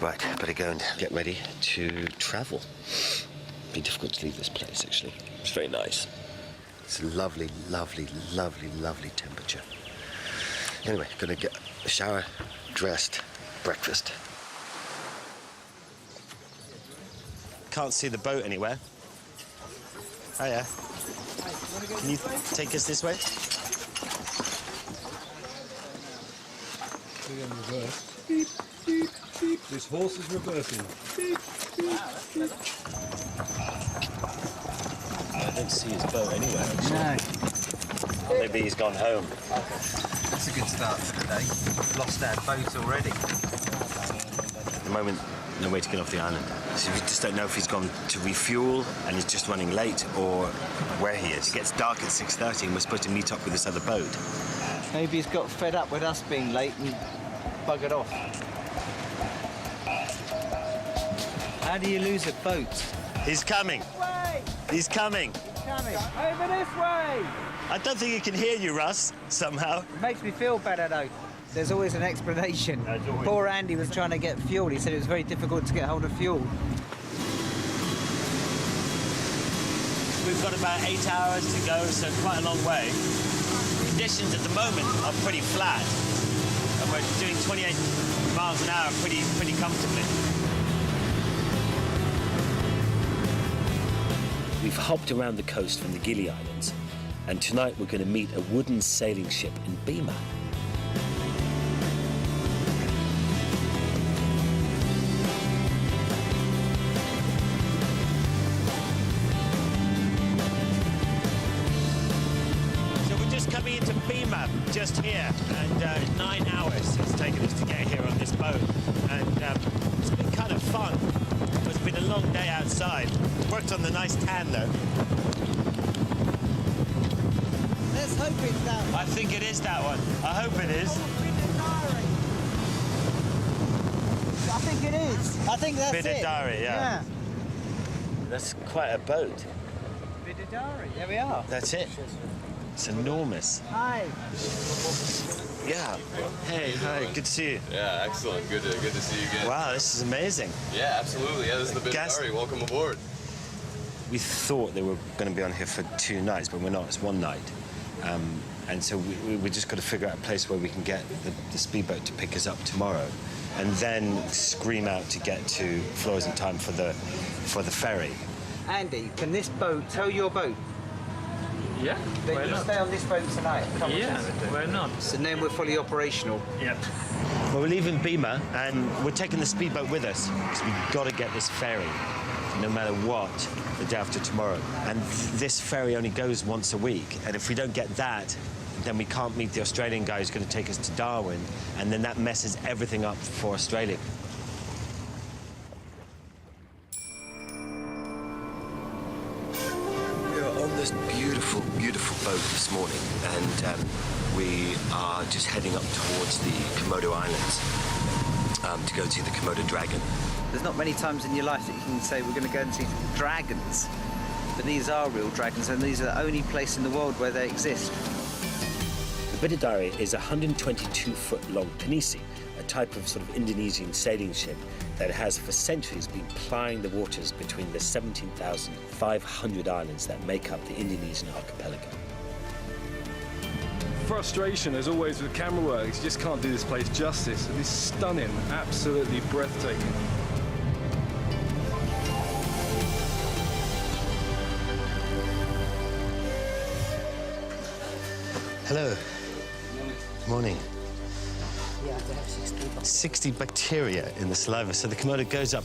Right, better go and get ready to travel. Be difficult to leave this place, actually. It's very nice. It's a lovely, lovely, lovely, lovely temperature. Anyway, gonna get a shower, dressed, breakfast. Can't see the boat anywhere. Hiya. Can you take us this way? Beep, beep, beep. This horse is reversing. Beep, beep, beep. I don't see his boat anywhere, actually. No. Maybe he's gone home. That's a good start to the day. Lost our boat already. At the moment, no way to get off the island. So we just don't know if he's gone to refuel and he's just running late or where he is. It gets dark at 6:30 and we're supposed to meet up with this other boat. Maybe he's got fed up with us being late and buggered off. How do you lose a boat? He's coming. Way! He's coming. He's coming. Over this way! I don't think he can hear you, Russ, somehow. It makes me feel better, though. There's always an explanation. Poor Andy was trying to get fuel. He said it was very difficult to get hold of fuel. We've got about 8 hours to go, so quite a long way. Conditions at the moment are pretty flat, and we're doing 28 miles an hour pretty comfortably. We've hopped around the coast from the Gili Islands, and tonight we're going to meet a wooden sailing ship in Bima. Just here, and 9 hours it's taken us to get here on this boat, and it's been kind of fun. It's been a long day outside. Worked on the nice tan though. Let's hope it's that one. I think it is that one. I hope it is. I think it is. I think that's it. Bidadari, yeah. That's quite a boat. Bidadari, there we are. That's it. It's enormous. Hi. Yeah. Hey, hi. Good to see you. Yeah, excellent. Good to see you again. Wow, this is amazing. Yeah, absolutely. Yeah, this is the Bidadari. Welcome aboard. We thought they were going to be on here for 2 nights, but we're not. It's 1 night. And so we just got to figure out a place where we can get the speedboat to pick us up tomorrow, and then scream out to get to Flores in time for the ferry. Andy, can this boat tow your boat? Yeah, Then why you not? stay on this boat tonight. Come with Yeah, us. why not? And then we're fully operational. Yeah. Well, we're leaving Bima, and we're taking the speedboat with us, because we've got to get this ferry, no matter what, the day after tomorrow. And this ferry only goes once a week, and if we don't get that, then we can't meet the Australian guy who's going to take us to Darwin, and then that messes everything up for Australia. We are on this beautiful, beautiful boat this morning, and we are just heading up towards the Komodo Islands to go see the Komodo dragon. There's not many times in your life that you can say we're going to go and see dragons, but these are real dragons, and these are the only place in the world where they exist. The Bidadari is a 122-foot-long pinisi, a type of sort of Indonesian sailing ship that has for centuries been plying the waters between the 17,500 islands that make up the Indonesian archipelago. Frustration, as always with camera work, you just can't do this place justice. It is stunning, absolutely breathtaking. Hello. Morning. 60 bacteria in the saliva. So the Komodo goes up,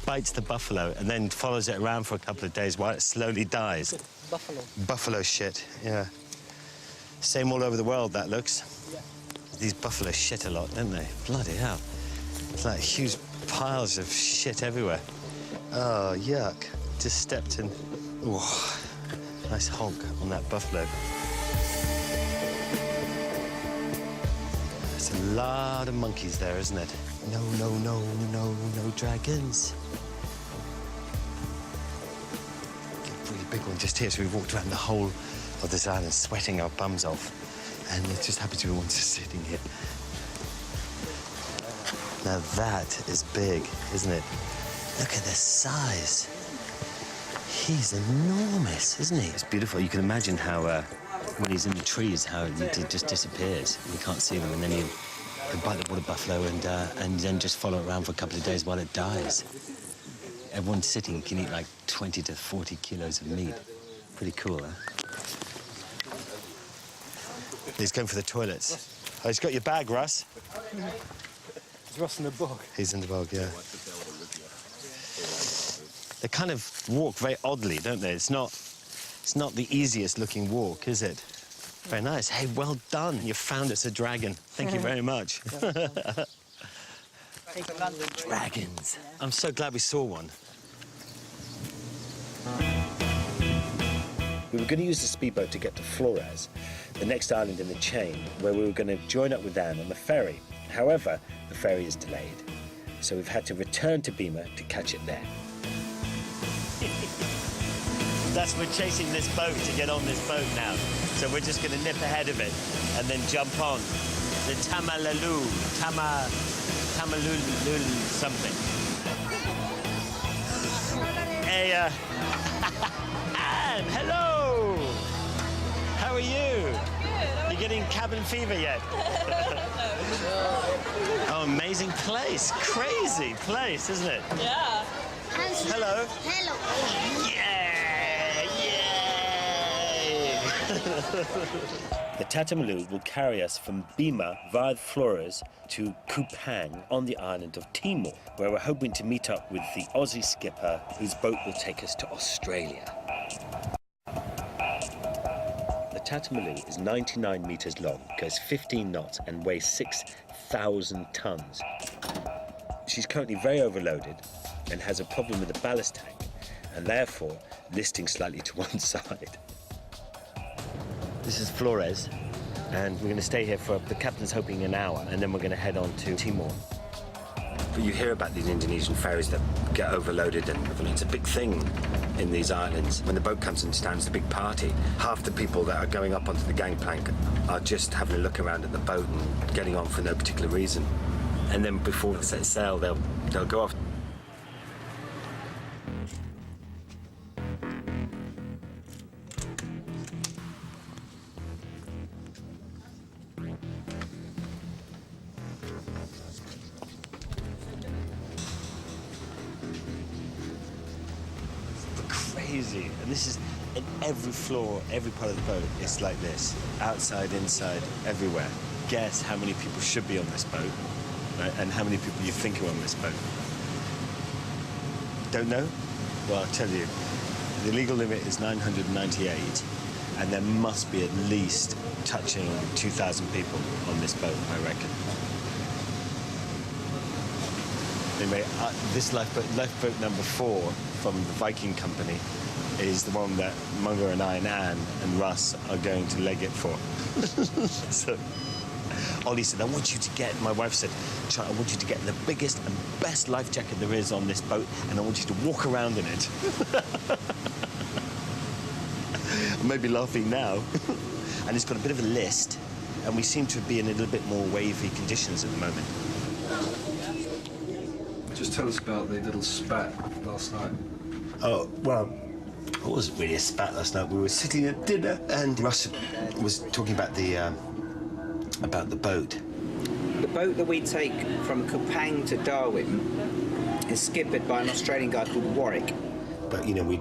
bites the buffalo, and then follows it around for a couple of days while it slowly dies. Buffalo. Buffalo shit, yeah. Same all over the world, that looks. Yeah. These buffalo shit a lot, don't they? Bloody hell. It's like huge piles of shit everywhere. Oh, yuck. Just stepped in. Ooh, nice honk on that buffalo. There's a lot of monkeys there, isn't it? No, no, no, no, no dragons. A really big one just here, so we walked around the whole of this island, sweating our bums off. And it just happens to be one just sitting here. Now that is big, isn't it? Look at the size. He's enormous, isn't he? It's beautiful. You can imagine how, when he's in the trees, how it just disappears. You can't see them, and then you bite the water buffalo and then just follow it around for a couple of days while it dies. Everyone sitting can eat like 20 to 40 kilos of meat. Pretty cool, huh? He's going for the toilets. Oh, he's got your bag, Russ. Is Russ in the bog? He's in the bog, yeah. They kind of walk very oddly, don't they? It's not the easiest looking walk, is it? Very nice. Hey, well done. You found us a dragon. Thank you very much. Dragons. I'm so glad we saw one. We were going to use the speedboat to get to Flores, the next island in the chain, where we were going to join up with Anne on the ferry. However, the ferry is delayed, so we've had to return to Bima to catch it there. We're chasing this boat to get on this boat now. So we're just going to nip ahead of it and then jump on the Tamalulu something. Hey, Anne, hello! How are you? Good. You getting cabin fever yet? Oh, amazing place. Crazy place, isn't it? Yeah. Hello. Hello. Yeah! Yay! The Tatamalu will carry us from Bima via Flores to Kupang on the island of Timor, where we're hoping to meet up with the Aussie skipper whose boat will take us to Australia. The Tatamalu is 99 meters long, goes 15 knots and weighs 6,000 tons. She's currently very overloaded and has a problem with the ballast tank, and therefore listing slightly to one side. This is Flores, and we're going to stay here for, the captain's hoping, an hour, and then we're going to head on to Timor. But you hear about these Indonesian ferries that get overloaded, and it's a big thing in these islands. When the boat comes into town, it's a big party. Half the people that are going up onto the gangplank are just having a look around at the boat and getting on for no particular reason. And then before they set sail, they'll go off. Crazy. And this is in every floor, every part of the boat. It's like this, outside, inside, everywhere. Guess how many people should be on this boat, right? And how many people you think are on this boat. Don't know? Well, I'll tell you. The legal limit is 998, and there must be at least touching 2,000 people on this boat, I reckon. Anyway, this lifeboat number 4 from the Viking Company is the one that Munger and I and Anne and Russ are going to leg it for. So Ollie said, I want you to get, my wife said, I want you to get the biggest and best life jacket there is on this boat, and I want you to walk around in it. I may be laughing now. And it's got a bit of a list, and we seem to be in a little bit more wavy conditions at the moment. Just tell us about the little spat last night. Oh, well, it wasn't really a spat last night. We were sitting at dinner, and Russ was talking about the boat. The boat that we take from Kupang to Darwin is skippered by an Australian guy called Warwick. But, you know, we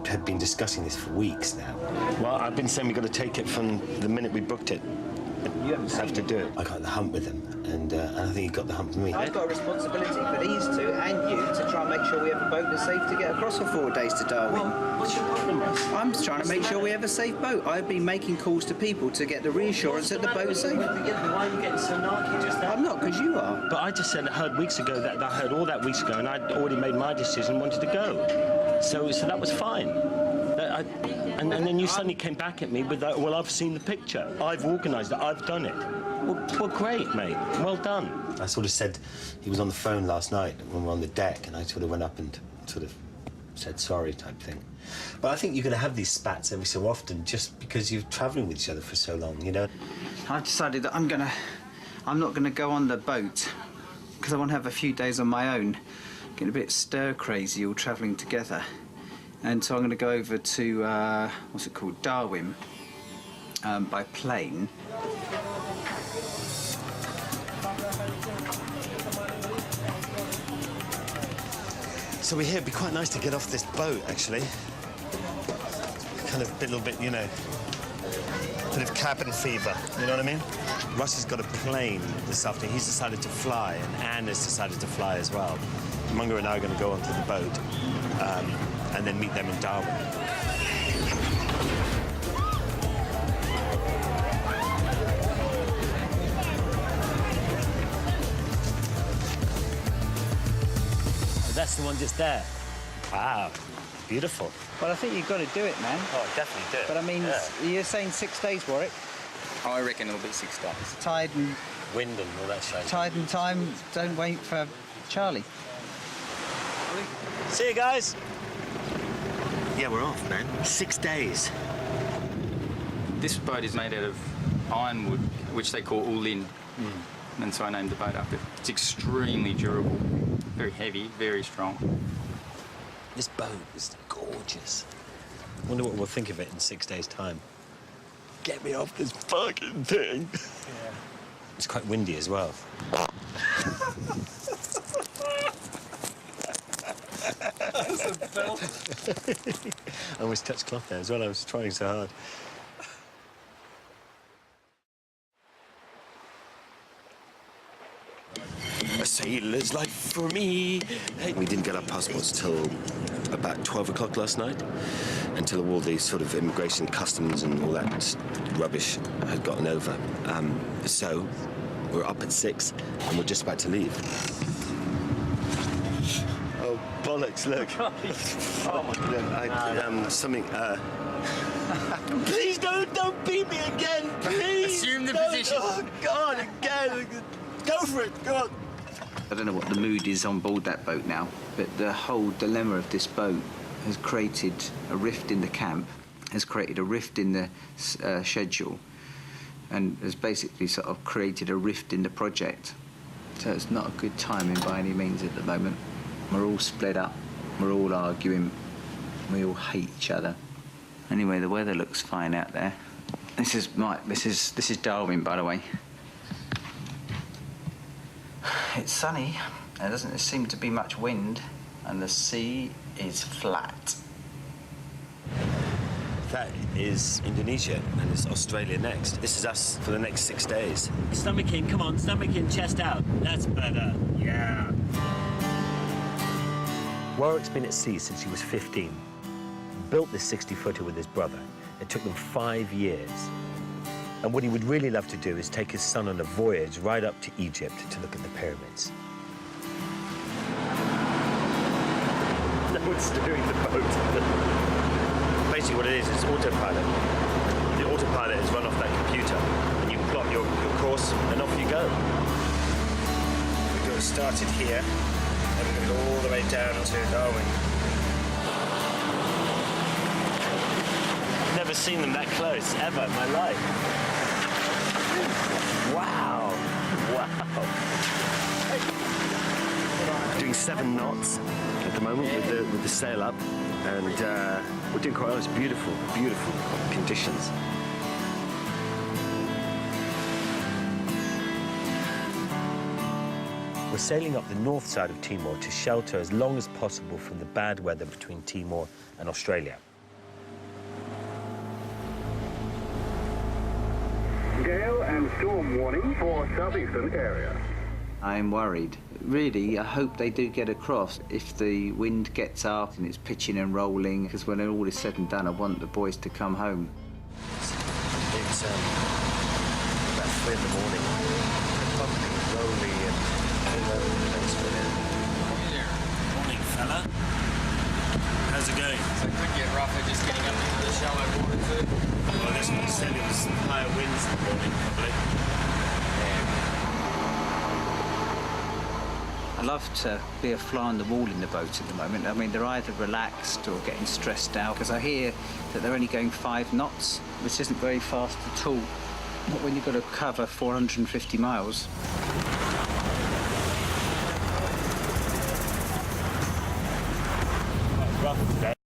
had been discussing this for weeks now. Well, I've been saying we've got to take it from the minute we booked it. You haven't have to do it. I got the hump with him, and I think he got the hump with me. I've got a responsibility for these two and you to try and make sure we have a boat that's safe to get across for 4 days to Darwin. Well, what's your problem, Russ? I'm just trying to make sure we have a safe boat. I've been making calls to people to get the reassurance that the boat's safe. Why are you getting so narky just now? I'm not, because you are. But I just said I heard weeks ago that I heard all that weeks ago, and I'd already made my decision and wanted to go. So that was fine. And then you suddenly came back at me with that, well, I've seen the picture. I've organised it. I've done it. Well, great, mate. Well done. I sort of said, he was on the phone last night when we were on the deck, and I sort of went up and sort of said sorry type thing. But I think you're going to have these spats every so often just because you're travelling with each other for so long, you know? I've decided that I'm not going to go on the boat because I want to have a few days on my own, getting a bit stir-crazy all travelling together. And so I'm going to go over to, what's it called, Darwin, by plane. So we hear it'd be quite nice to get off this boat, actually. Kind of a little bit, you know, bit of cabin fever, you know what I mean? Russ has got a plane this afternoon. He's decided to fly, and Anne has decided to fly as well. Munger and I are going to go onto the boat and then meet them in Darwin. That's the one just there. Wow, beautiful. Well, I think you've got to do it, man. Oh, definitely do it. But I mean, yeah. you're saying 6 days, Warwick? I reckon it'll be 6 days. Tide and Wind and all that shit. tide and time. Don't wait for Charlie. See you guys. Yeah, we're off, man. 6 days. This boat is made out of ironwood, which they call ulin. And so I named the boat after it. It's extremely durable, very heavy, very strong. This boat is gorgeous. I wonder what we'll think of it in 6 days' time. Get me off this fucking thing. Yeah. It's quite windy as well. I almost touched cloth there as well. I was trying so hard. A sailor's life for me. Hey. We didn't get our passports till about 12 o'clock last night, until all the sort of immigration, customs and all that rubbish had gotten over. So we're up at 6 and we're just about to leave. Oh, bollocks, look. Oh, my God. Something, Please don't beat me again, please. Assume the No, position. Oh, God, again. Go for it, go on. I don't know what the mood is on board that boat now, but the whole dilemma of this boat has created a rift in the camp, has created a rift in the schedule, and has basically sort of created a rift in the project. So it's not a good timing by any means at the moment. We're all split up, we're all arguing, we all hate each other. Anyway, the weather looks fine out there. This is Darwin, by the way. It's sunny, there doesn't seem to be much wind, and the sea is flat. That is Indonesia, and it's Australia next. This is us for the next 6 days. Stomach in, come on, stomach in, chest out. That's better, yeah. Warwick's been at sea since he was 15. Built this 60-footer with his brother. It took them 5 years. And what he would really love to do is take his son on a voyage right up to Egypt to look at the pyramids. No one's steering the boat. Basically what it is, it's autopilot. The autopilot is run off that computer, and you plot your course, and off you go. We got started here, and we're going to go all the way down to Darwin. Never seen them that close, ever in my life. Wow. Wow. Doing 7 knots at the moment with the sail up, and we're doing quite well. It's beautiful, beautiful conditions. We're sailing up the north side of Timor to shelter as long as possible from the bad weather between Timor and Australia. Gale and storm warning for southeastern area. I'm worried. Really, I hope they do get across. If the wind gets up and it's pitching and rolling, because when all is said and done, I want the boys to come home. It's about 3 in the morning. Bumpy, rolly, and all over the place for now. Morning, fella. How's it going? So it could get rougher just getting up into the shallow water too. Well, this one said it was higher winds in the morning, probably. I love to be a fly on the wall in the boat at the moment. I mean, they're either relaxed or getting stressed out, because I hear that they're only going 5 knots, which isn't very fast at all. Not when you've got to cover 450 miles. love the day.